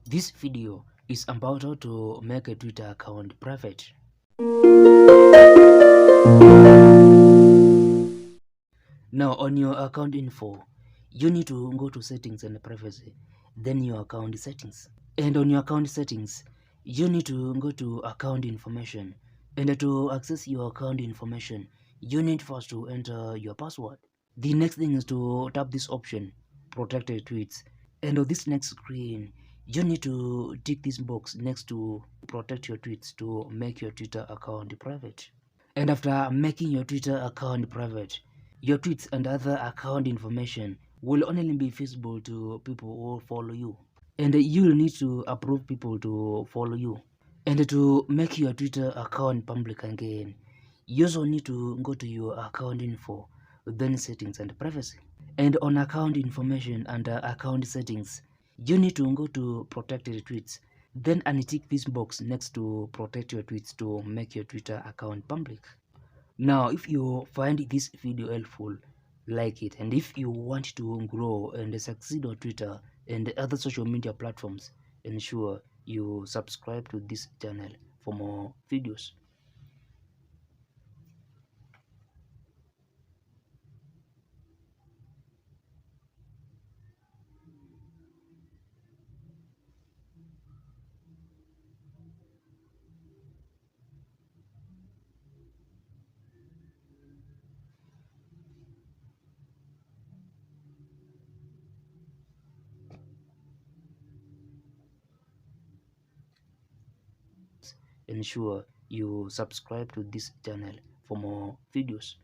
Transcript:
This video is about how to make a Twitter account private. Now on your account info, you need to go to settings and privacy, then your account settings. And on your account settings, you need to go to account information. And to access your account information, you need first to enter your password. The next thing is to tap this option, protected tweets. And on this next screen, you need to tick this box next to protect your tweets to make your Twitter account private. And after making your Twitter account private, your tweets and other account information will only be visible to people who follow you. And you will need to approve people to follow you. And to make your Twitter account public again, you also need to go to your account info, then settings and privacy. And on account information under account settings, you need to go to protected tweets, then untick this box next to protect your tweets to make your Twitter account public. Now, if you find this video helpful, like it, and if you want to grow and succeed on Twitter and other social media platforms, ensure you subscribe to this channel for more videos. Ensure you subscribe to this channel for more videos.